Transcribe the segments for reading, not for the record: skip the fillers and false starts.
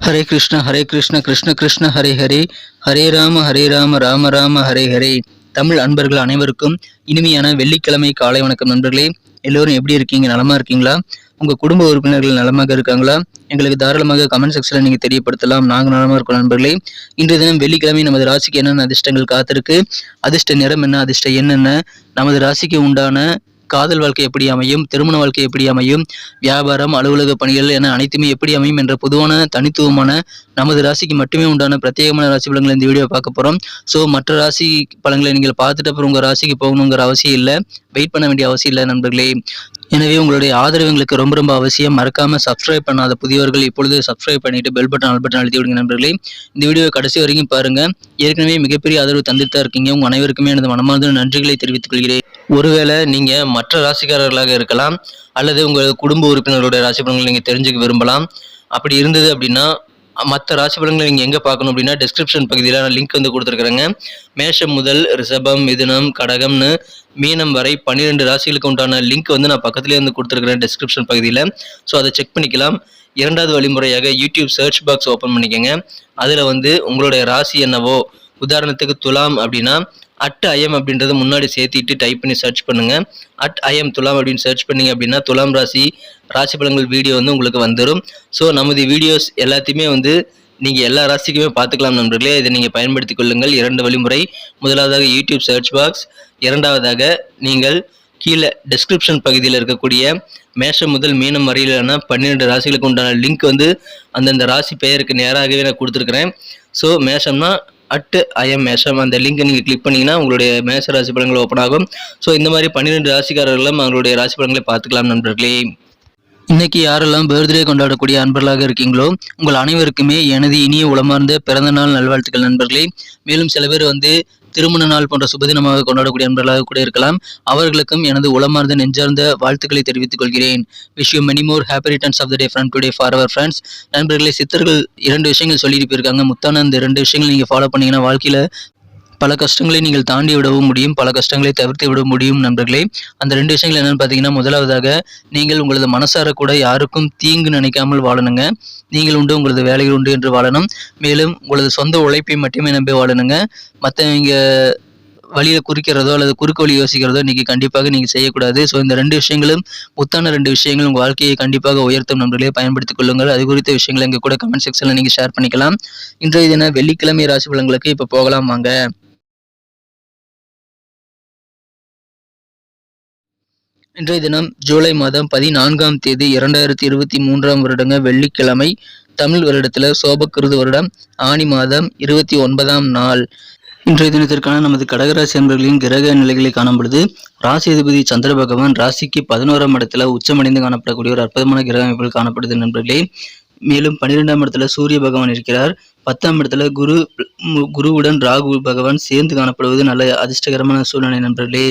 ஹரே கிருஷ்ண கிருஷ்ண கிருஷ்ண ஹரே ஹரே, ஹரே ராம ராம ராம ஹரே ஹரே. தமிழ் அன்பர்கள் அனைவருக்கும் இனிமையான வெள்ளிக்கிழமை காலை வணக்கம் நண்பர்களே. எல்லோரும் எப்படி இருக்கீங்க? நலமா இருக்கீங்களா? உங்க குடும்ப உறுப்பினர்கள் நலமாக இருக்காங்களா? எங்களுக்கு தாராளமாக கமெண்ட் செக்ஷன்ல நீங்க தெரியப்படுத்தலாம். நாங்க நலமா இருக்கோம் நண்பர்களே. இன்றைய தினம் வெள்ளிக்கிழமை நமது ராசிக்கு என்னென்ன அதிர்ஷ்டங்கள் காத்திருக்கு, அதிர்ஷ்ட நிறம் என்ன, அதிர்ஷ்ட எண் என்ன, நமது ராசிக்கு உண்டான காதல் வாழ்க்கை எப்படி அமையும், திருமண வாழ்க்கை எப்படி அமையும், வியாபாரம், அலுவலக பணிகள் என அனைத்துமே எப்படி அமையும் என்ற பொதுவான தனித்துவமான நமது ராசிக்கு மட்டுமே உண்டான பிரத்யேகமான ராசி பலன்களை இந்த வீடியோ பார்க்க போறோம். ஸோ மற்ற ராசி பலன்களை நீங்கள் பார்த்துட்டு அப்புறம் உங்க ராசிக்கு போகணுங்கிற அவசியம் இல்லை, வெயிட் பண்ண வேண்டிய அவசியம் இல்லை நண்பர்களே. எனவே உங்களுடைய ஆதரவு எங்களுக்கு ரொம்ப ரொம்ப அவசியம். மறக்காம சப்ஸ்கிரைப் பண்ணாத புதியவர்கள் இப்பொழுது சப்ஸ்கிரைப் பண்ணிட்டு பெல் பட்டன் ஆல் பட்டன் அழுத்தி விடுங்க நண்பர்களே. இந்த வீடியோ கடைசி வரைக்கும் பாருங்க. ஏற்கனவே மிகப்பெரிய ஆதரவு தந்துட்டு தான் இருக்கீங்க. உங்க அனைவருக்குமே எனது மனமார்ந்த நன்றிகளை தெரிவித்துக் கொள்கிறேன். ஒருவேளை நீங்க மற்ற ராசிக்காரர்களாக இருக்கலாம், அல்லது உங்கள் குடும்ப உறுப்பினர்களுடைய ராசி பலன்களை நீங்க தெரிஞ்சுக்க விரும்பலாம். அப்படி இருந்தது அப்படின்னா மற்ற ராசி பலன்களை நீங்கள் எங்கே பார்க்கணும் அப்படின்னா டிஸ்கிரிப்ஷன் பகுதியில் நான் லிங்க் வந்து கொடுத்துருக்குறேங்க. மேஷம் முதல் ரிஷபம், மிதுனம், கடகம்னு மீனம் வரை 12 ராசிகளுக்கு உண்டான லிங்க் வந்து நான் பக்கத்துலேயே வந்து கொடுத்துருக்குறேன் டிஸ்கிரிப்ஷன் பகுதியில். ஸோ அதை செக் பண்ணிக்கலாம். இரண்டாவது வழிமுறையாக யூடியூப் சர்ச் பாக்ஸ் ஓப்பன் பண்ணிக்கோங்க. அதில் வந்து உங்களுடைய ராசி என்னவோ, உதாரணத்துக்கு துலாம் அப்படின்னா @IM அப்படின்றத முன்னாடி சேர்த்திட்டு டைப் பண்ணி சர்ச் பண்ணுங்க. @IM துலாம் அப்படின்னு சர்ச் பண்ணீங்க அப்படின்னா துலாம் ராசி பலன்கள் வீடியோ வந்து உங்களுக்கு வந்துடும். ஸோ நமது வீடியோஸ் எல்லாத்தையுமே வந்து நீங்கள் எல்லா ராசிக்குமே பார்த்துக்கலாம் நண்பர்களே. இதை நீங்கள் பயன்படுத்தி கொள்ளுங்கள். 2 வழிமுறை. முதலாவதாக யூடியூப் சர்ச் பாக்ஸ், இரண்டாவதாக நீங்கள் கீழே டிஸ்கிரிப்ஷன் பகுதியில் இருக்கக்கூடிய மேஷம் முதல் மீனம் வரையிலான 12 ராசிகளுக்கு உண்டான லிங்க் வந்து அந்தந்த ராசி பெயருக்கு நேராகவே நான் கொடுத்துருக்குறேன். ஸோ மேஷம்னா @IM மேஷம் அந்த லிங்கை நீங்கள் கிளிக் பண்ணிங்கன்னா உங்களுடைய மேஷ ராசி பலன்கள் ஓப்பன் ஆகும். ஸோ இந்த மாதிரி 12 ராசிக்காரர்களும் அவங்களுடைய ராசி பலன்களை பார்த்துக்கலாம் நண்பர்களே. இன்னைக்கு யாரெல்லாம் பர்த்டே கொண்டாடக்கூடிய அன்பர்களாக இருக்கீங்களோ உங்கள் அனைவருக்குமே எனது இனிய உளமார்ந்த பிறந்த நாள் நல்வாழ்த்துக்கள் நண்பர்களே. மேலும் சில பேர் வந்து திருமண நாள் போன்ற சுபதினமாக கொண்டாடக்கூடிய அன்பர்களாக கூட இருக்கலாம். அவர்களுக்கும் எனது உளமார்ந்த நெஞ்சார்ந்த வாழ்த்துக்களை தெரிவித்துக் கொள்கிறேன். Wish you many more happy returns of the day from today for our friends. நண்பர்களே, சித்தர்கள் 2 விஷயங்கள் சொல்லிட்டு போயிருக்காங்க. முத்தான அந்த 2 விஷயங்கள் நீங்கள் ஃபாலோ பண்ணீங்கன்னா வாழ்க்கையில் பல கஷ்டங்களை நீங்கள் தாண்டி விடவும் முடியும், பல கஷ்டங்களை தவிர்த்து விட முடியும் நண்பர்களே. அந்த 2 விஷயங்கள் என்னன்னு பார்த்தீங்கன்னா, முதலாவதாக நீங்கள் உங்களது மனசார கூட யாருக்கும் தீங்கு நினைக்காமல் வாழணுங்க. நீங்கள் உண்டு, உங்களது வேலைகள் உண்டு என்று வாழணும். மேலும் உங்களது சொந்த உழைப்பை மட்டுமே நம்பி வாழணுங்க. மற்றவங்க வழியை குறிக்கிறதோ அல்லது குறுக்கு வழி யோசிக்கிறதோ இன்னைக்கு கண்டிப்பாக நீங்கள் செய்யக்கூடாது. ஸோ இந்த 2 விஷயங்களும் முத்தான 2 விஷயங்கள் உங்கள் வாழ்க்கையை கண்டிப்பாக உயர்த்தும் நண்பர்களே. பயன்படுத்திக் கொள்ளுங்கள். அது குறித்த விஷயங்களை எங்கள் கூட கமெண்ட் செக்ஷனில் நீங்கள் ஷேர் பண்ணிக்கலாம். இன்றைய தின வெள்ளிக்கிழமை ராசி பலன்களுக்கு இப்போ போகலாம் வாங்க. இன்றைய தினம் ஜூலை மாதம் 14ஆம் தேதி 2023ஆம் வருடங்க வெள்ளிக்கிழமை. தமிழ் வருடத்தில் சோபக்கிருது வருடம் ஆனி மாதம் 29ஆம் நாள். இன்றைய தினத்திற்கான நமது கடகராசி அன்பர்களின் கிரக நிலைகளை காணும் பொழுது ராசி அதிபதி சந்திர பகவான் ராசிக்கு 11ஆம் இடத்துல உச்சமடைந்து காணப்படக்கூடிய ஒரு அற்புதமான கிரக அமைப்புகள் காணப்படுது நண்பர்களே. மேலும் 12ஆம் இடத்துல சூரிய பகவான் இருக்கிறார். 10ஆம் இடத்துல குருவுடன் ராகு பகவான் சேர்ந்து காணப்படுவது நல்ல அதிர்ஷ்டகரமான சூழ்நிலை நண்பர்களே.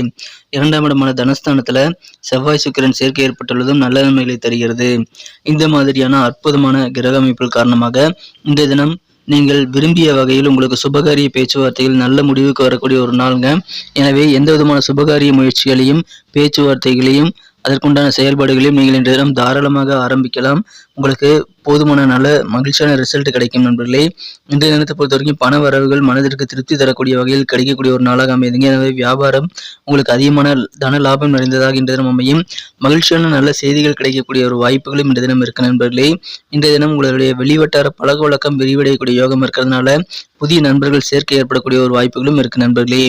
2ஆம் இடமான தனஸ்தானத்துல செவ்வாய் சுக்கிரன் சேர்க்கை ஏற்பட்டுள்ளதும் நல்ல நன்மைகளை தருகிறது. இந்த மாதிரியான அற்புதமான கிரக அமைப்புகள் காரணமாக இந்த தினம் நீங்கள் விரும்பிய வகையில் உங்களுக்கு சுபகாரிய பேச்சுவார்த்தைகள் நல்ல முடிவுக்கு வரக்கூடிய ஒரு நாளுங்க. எனவே எந்த விதமான சுபகாரிய முயற்சிகளையும் பேச்சுவார்த்தைகளையும் அதற்குண்டான செயல்பாடுகளையும் நீங்கள் இன்றைய தினம் தாராளமாக ஆரம்பிக்கலாம். உங்களுக்கு போதுமான நல்ல மகிழ்ச்சியான ரிசல்ட் கிடைக்கும் நண்பர்களே. இன்றைய தினத்தை பொறுத்த வரைக்கும் பண வரவுகள் மனதிற்கு திருப்தி தரக்கூடிய வகையில் கிடைக்கக்கூடிய ஒரு நாளாக அமைதுங்க. எனவே வியாபாரம் உங்களுக்கு அதிகமான தன லாபம் நிறைந்ததாக இன்றைய தினம் அமையும். மகிழ்ச்சியான நல்ல செய்திகள் கிடைக்கக்கூடிய ஒரு வாய்ப்புகளும் இன்றைய தினம் இருக்கு நண்பர்களே. இன்றைய தினம் உங்களுடைய வெளிவட்டார பழக்க வழக்கம் விரிவடையக்கூடிய யோகம் இருக்கிறதுனால புதிய நண்பர்கள் சேர்க்கை ஏற்படக்கூடிய ஒரு வாய்ப்புகளும் இருக்கு நண்பர்களே.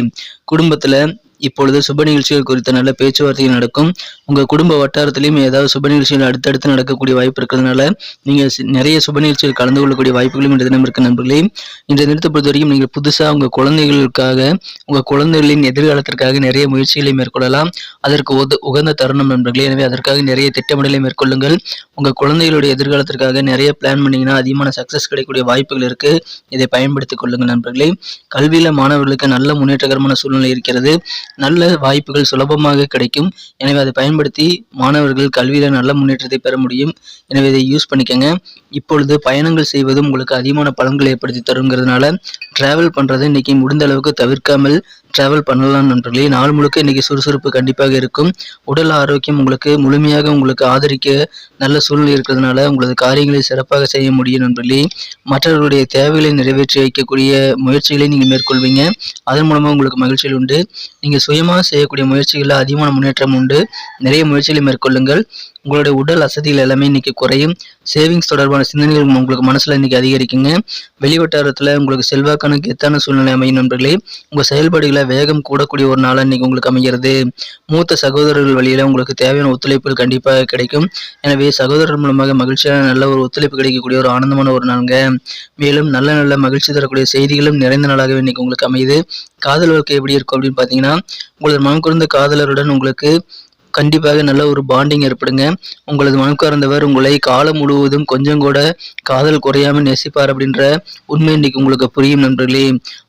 குடும்பத்துல இப்பொழுது சுப நிகழ்ச்சிகள் குறித்த நல்ல பேச்சுவார்த்தைகள் நடக்கும். உங்க குடும்ப வட்டாரத்திலையும் ஏதாவது சுப நிகழ்ச்சிகள் அடுத்தடுத்து நடக்கக்கூடிய வாய்ப்பு இருக்கிறதுனால நீங்க நிறைய சுப நிகழ்ச்சிகள் கலந்து கொள்ளக்கூடிய வாய்ப்புகளும் இந்த தினம் இருக்கு நண்பர்களே. இந்த தினத்தை பொறுத்த வரைக்கும் நீங்கள் புதுசா உங்க குழந்தைகளுக்காக, உங்க குழந்தைகளின் எதிர்காலத்திற்காக நிறைய முயற்சிகளை மேற்கொள்ளலாம். அதற்கு உகந்த தருணம் நண்பர்களே. எனவே அதற்காக நிறைய திட்டமிடலை மேற்கொள்ளுங்கள். உங்க குழந்தைகளுடைய எதிர்காலத்திற்காக நிறைய பிளான் பண்ணீங்கன்னா அதிகமான சக்சஸ் கிடைக்கக்கூடிய வாய்ப்புகள் இருக்கு. இதை பயன்படுத்திக் கொள்ளுங்கள் நண்பர்களே. கல்வியில மாணவர்களுக்கு நல்ல முன்னேற்றகரமான சூழ்நிலை இருக்கிறது. நல்ல வாய்ப்புகள் சுலபமாக கிடைக்கும். எனவே அதை பயன்படுத்தி மாணவர்கள் கல்வியில நல்ல முன்னேற்றத்தை பெற முடியும். எனவே இதை யூஸ் பண்ணிக்கங்க. இப்பொழுது பயணங்கள் செய்வதும் உங்களுக்கு அதிகமான பலன்களை ஏற்படுத்தி தருங்கிறதுனால டிராவல் பண்றதை இன்னைக்கு முடிந்த அளவுக்கு தவிர்க்காமல் டிராவல் பண்ணலாம் நண்பர்களே. நாள் முழுக்க இன்னைக்கு சுறுசுறுப்பு கண்டிப்பாக இருக்கும். உடல் ஆரோக்கியம் உங்களுக்கு முழுமையாக உங்களுக்கு ஆதரிக்க நல்ல சூழ்நிலை இருக்கிறதுனால உங்களது காரியங்களை சிறப்பாக செய்ய முடியும் நண்பர்களே. மற்றவர்களுடைய தேவைகளை நிறைவேற்றி வைக்கக்கூடிய முயற்சிகளை நீங்கள் மேற்கொள்வீங்க. அதன் மூலமாக உங்களுக்கு மகிழ்ச்சிகள் உண்டு. நீங்கள் சுயமாக செய்யக்கூடிய முயற்சிகளில் அதிகமான முன்னேற்றம் உண்டு. நிறைய முயற்சிகளை மேற்கொள்ளுங்கள். உங்களுடைய உடல் அசதிகள் எல்லாமே இன்னைக்கு குறையும். சேவிங்ஸ் தொடர்பான சிந்தனைகள் உங்களுக்கு மனசுல இன்னைக்கு அதிகரிக்குங்க. வெளிவட்டாரத்துல உங்களுக்கு செல்வாக்கான கெத்தான சூழ்நிலை அமையும் நண்பர்களே. உங்க செயல்பாடுகளை வேகம் கூடக்கூடிய ஒரு நாளா இன்னைக்கு உங்களுக்கு அமைகிறது. மூத்த சகோதரர்கள் வழியில உங்களுக்கு தேவையான ஒத்துழைப்புகள் கண்டிப்பாக கிடைக்கும். எனவே சகோதரர் மூலமாக மகிழ்ச்சியான நல்ல ஒரு ஒத்துழைப்பு கிடைக்கக்கூடிய ஒரு ஆனந்தமான ஒரு நாளுங்க. மேலும் நல்ல நல்ல மகிழ்ச்சி தரக்கூடிய செய்திகளும் நிறைந்த நாளாகவே இன்னைக்கு உங்களுக்கு அமையுது. காதல் வாழ்க்கை எப்படி இருக்கும் அப்படின்னு பாத்தீங்கன்னா, உங்களது மனம் குறைந்த காதலருடன் உங்களுக்கு கண்டிப்பாக நல்ல ஒரு பாண்டிங் ஏற்படுங்க. உங்களது மனக்கார்ந்தவர் உங்களை காலம் முழுவதும் கொஞ்சம் கூட காதல் குறையாம நேசிப்பார் அப்படின்ற உண்மை இன்னைக்கு உங்களுக்கு புரியும் நண்பர்களே.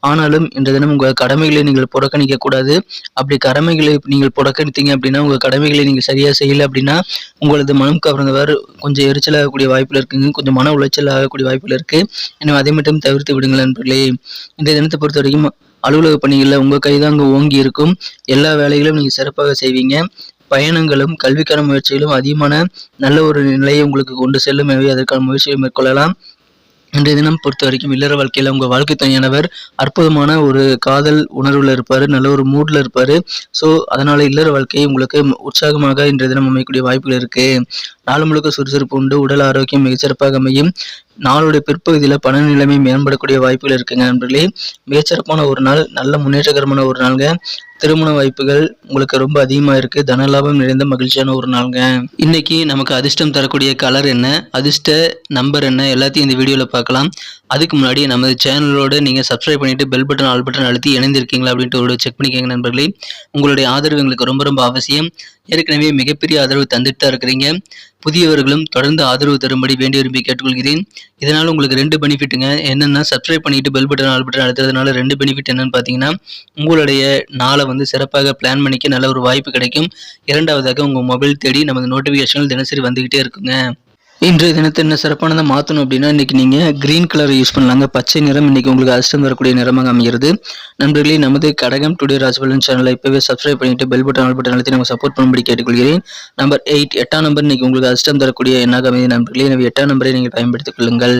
ஆனாலும் இன்றைய தினம் உங்க கடமைகளை நீங்கள் புறக்கணிக்க கூடாது. அப்படி கடமைகளை நீங்கள் புறக்கணித்தீங்க அப்படின்னா, உங்க கடமைகளை நீங்க சரியா செய்யல அப்படின்னா, உங்களது மனம் கவர்ந்தவர் கொஞ்சம் எரிச்சல் ஆகக்கூடிய வாய்ப்புல இருக்குங்க. கொஞ்சம் மன உளைச்சல் ஆகக்கூடிய வாய்ப்புல இருக்கு. எனவே அதை மட்டும் தவிர்த்து விடுங்கள் நண்பர்களே. இன்றைய தினத்தை பொறுத்த வரைக்கும் அலுவலக பணிகளில் உங்க கைதாங்க ஓங்கி இருக்கும். எல்லா வேலைகளும் நீங்க சிறப்பாக செய்வீங்க. பயணங்களும் கல்விக்கான முயற்சிகளும் அதிகமான நல்ல ஒரு நிலையை உங்களுக்கு கொண்டு செல்லும். எனவே அதற்கான முயற்சிகளை மேற்கொள்ளலாம். இன்றைய தினம் பொறுத்த வரைக்கும் இல்லற வாழ்க்கையில உங்க வாழ்க்கை துணையானவர் அற்புதமான ஒரு காதல் உணர்வுல இருப்பாரு. நல்ல ஒரு மூட்ல இருப்பாரு. ஸோ அதனால இல்லற வாழ்க்கை உங்களுக்கு உற்சாகமாக இன்றைய தினம் அமையக்கூடிய வாய்ப்புகள் இருக்கு. நாள் முழுக்க சுறுசுறுப்பு உண்டு. உடல் ஆரோக்கியம் மிகச்சிறப்பாக அமையும். நாளுடைய பிற்பகுதியில் பண நிலைமை மேம்படக்கூடிய வாய்ப்புகள் இருக்குங்க நண்பர்களே. மிகச்சிறப்பான ஒரு நாள், நல்ல முன்னேற்றகரமான ஒரு நாளுங்க. திருமண வாய்ப்புகள் உங்களுக்கு ரொம்ப அதிகமா இருக்கு. தனலாபம் நிறைந்த மகிழ்ச்சியான ஒரு நாளுங்க. இன்னைக்கு நமக்கு அதிர்ஷ்டம் தரக்கூடிய கலர் என்ன, அதிர்ஷ்ட நம்பர் என்ன, எல்லாத்தையும் இந்த வீடியோல பார்க்கலாம். அதுக்கு முன்னாடி நமது சேனலோட நீங்க சப்ஸ்கிரைப் பண்ணிட்டு பெல் பட்டன் ஆல் பட்டன் அழுத்தி இணைந்திருக்கீங்களா அப்படின்ட்டு ஒரு செக் பண்ணிக்கோங்க நண்பர்களே. உங்களுடைய ஆதரவு எங்களுக்கு ரொம்ப ரொம்ப அவசியம். ஏற்கனவே மிகப்பெரிய ஆதரவு தந்துட்டு தான் இருக்கிறீங்க. புதியவர்களும் தொடர்ந்து ஆதரவு தரும்படி வேண்டி விரும்பி கேட்டுக்கொள்கிறேன். இதனால உங்களுக்கு 2 பெனிஃபிட்டுங்க. என்னன்னா, சப்ஸ்கிரைப் பண்ணிட்டு பெல் பட்டன் ஆல் பட்டன் அழுத்துறதுனால 2 பெனிஃபிட் என்னன்னு பார்த்தீங்கன்னா, உங்களுடைய நாளை சிறப்பாக பிளான் பண்ணிக்க நல்ல ஒரு வாய்ப்பு கிடைக்கும். இரண்டாவதாக உங்க மொபைல் தேடி நமது நோட்டிஃபிகேஷன்கள் தினசரி வந்துகிட்டே இருக்குங்க. இன்றைய தினத்தை என்ன சிறப்பானதை மாற்றணும் அப்படின்னா, இன்னைக்கு நீங்கள் கிரீன் கலர் யூஸ் பண்ணலாங்க. பச்சை நிறம் இன்னைக்கு உங்களுக்கு அதிர்ஷ்டம் வரக்கூடிய நிறமாக அமைகிறது. நண்பர்களே, நமது கடகம் டுடே ராசிபலன் சேனலை இப்போவே சப்ஸ்கிரைப் பண்ணிட்டு பெல் பட்டன் ஆல் பட்டன் அழுத்தி நம்ம சப்போர்ட் பண்ணும்படி கேட்டுக்கொள்கிறேன். நம்பர் 8 8ஆம் நம்பர் இன்னைக்கு உங்களுக்கு அதிர்ஷ்டம் தரக்கூடிய எண்ணாக அமைதி நண்பர்களே. எனவே 8ஆம் நம்பரை நீங்கள் பயன்படுத்திக் கொள்ளுங்கள்.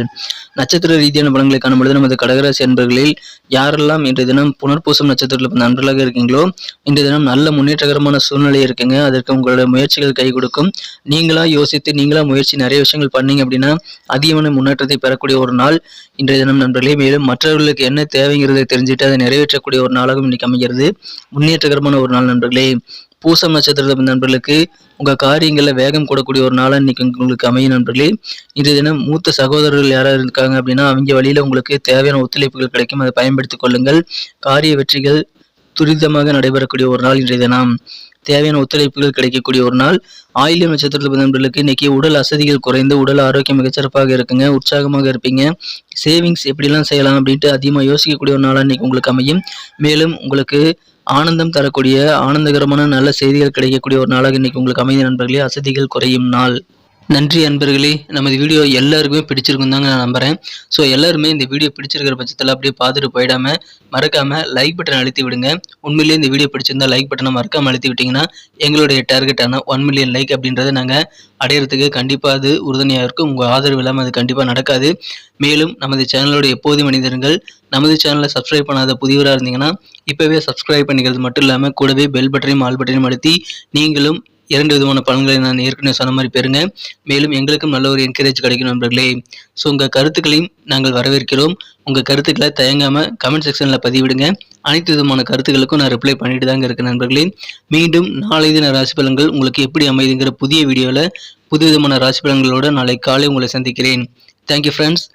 நட்சத்திர ரீதியான பலன்களை காணும்பொழுது நமது கடகராசி அன்பர்களில் யாரெல்லாம் இன்றைய தினம் புனர்பூசம் நட்சத்திரத்தில் நண்பர்களாக இருக்கீங்களோ, இன்றைய தினம் நல்ல முன்னேற்றகரமான சூழ்நிலை இருக்குங்க. அதற்கு உங்களுடைய முயற்சிகள் கை கொடுக்கும். நீங்களா யோசித்து நீங்களா முயற்சி நிறைய விஷயங்கள் பண்ணீங்க அப்படின்னா அதிகமான முன்னேற்றத்தை பெறக்கூடிய ஒரு நாள் இன்றைய தினம் நண்பர்களே. மேலும் மற்றவர்களுக்கு என்ன தேவைங்கிறதை தெரிஞ்சுட்டு அதை நிறைவேற்றக்கூடிய ஒரு நாளாகவும் இன்னைக்கு அமைகிறது. முன்னேற்றகரமான ஒரு நாள் நண்பர்களே. பூசம் நட்சத்திர நண்பர்களுக்கு உங்க காரியங்கள்ல வேகம் கூடக்கூடிய ஒரு நாளா இன்னைக்கு உங்களுக்கு அமையும் நண்பர்களே. இன்றைய தினம் மூத்த சகோதரர்கள் யாராவது இருக்காங்க அப்படின்னா அவங்க வழியில உங்களுக்கு தேவையான ஒத்துழைப்புகள் கிடைக்கும். அதை பயன்படுத்திக் கொள்ளுங்கள். காரிய வெற்றிகள் துரிதமாக நடைபெறக்கூடிய ஒரு நாள் இன்றைய தினம். தேவையான ஒத்துழைப்புகள் கிடைக்கக்கூடிய ஒரு நாள். ஆயில்யம் நட்சத்திரத்தில் நண்பர்களுக்கு இன்னைக்கு உடல் அசதிகள் குறைந்து உடல் ஆரோக்கியம் மிகச்சிறப்பாக இருக்குங்க. உற்சாகமாக இருப்பீங்க. சேவிங்ஸ் எப்படிலாம் செய்யலாம் அப்படின்ட்டு அதிகமாக யோசிக்கக்கூடிய ஒரு நாளாக இன்னைக்கு உங்களுக்கு அமையும். மேலும் உங்களுக்கு ஆனந்தம் தரக்கூடிய ஆனந்தகரமான நல்ல செய்திகள் கிடைக்கக்கூடிய ஒரு நாளாக இன்னைக்கு உங்களுக்கு அமைந்த நண்பர்களே. அசதிகள் குறையும் நாள். நன்றி அன்பர்களே. நமது வீடியோ எல்லாருக்குமே பிடிச்சிருக்கும் தாங்க நான் நம்புறேன். ஸோ எல்லாருமே இந்த வீடியோ பிடிச்சிருக்கிற பட்சத்தில் அப்படியே பார்த்துட்டு போயிடாம மறக்காம லைக் பட்டன் அழுத்தி விடுங்க. உண்மையிலேயே இந்த வீடியோ பிடிச்சிருந்தா லைக் பட்டனை மறக்காம அழுத்தி விட்டீங்கன்னா எங்களுடைய டார்கெட்டான 1 மில்லியன் லைக் அப்படின்றத நாங்கள் அடையிறதுக்கு கண்டிப்பாக அது உறுதுணையாக இருக்கும். உங்கள் ஆதரவு இல்லாமல் அது கண்டிப்பாக நடக்காது. மேலும் நமது சேனலோட எப்போதும் மனிதர்கள் நமது சேனலை சப்ஸ்கிரைப் பண்ணாத புதியவராக இருந்தீங்கன்னா இப்போவே சப்ஸ்கிரைப் பண்ணிக்கிறது மட்டும் இல்லாமல் கூடவே பெல் பட்டனையும் ஆல் பட்டனையும் அழுத்தி நீங்களும் 2 விதமான பலன்களை நான் ஏற்கனவே சொன்ன மாதிரி பெறுங்க. மேலும் எங்களுக்கும் நல்ல ஒரு என்கரேஜ் கிடைக்கும் நண்பர்களே. ஸோ உங்கள் கருத்துக்களையும் நாங்கள் வரவேற்கிறோம். உங்கள் கருத்துக்களை தயங்காமல் கமெண்ட் செக்ஷனில் பதிவிடுங்க. அனைத்து விதமான கருத்துக்களுக்கும் நான் ரிப்ளை பண்ணிட்டு தாங்க இருக்கேன் நண்பர்களே. மீண்டும் நாளை தின ராசி பலன்கள் உங்களுக்கு எப்படி அமைதுங்கிற புதிய வீடியோவில் புது விதமான ராசி பலன்களோட நாளை காலை உங்களை சந்திக்கிறேன். Thank you friends.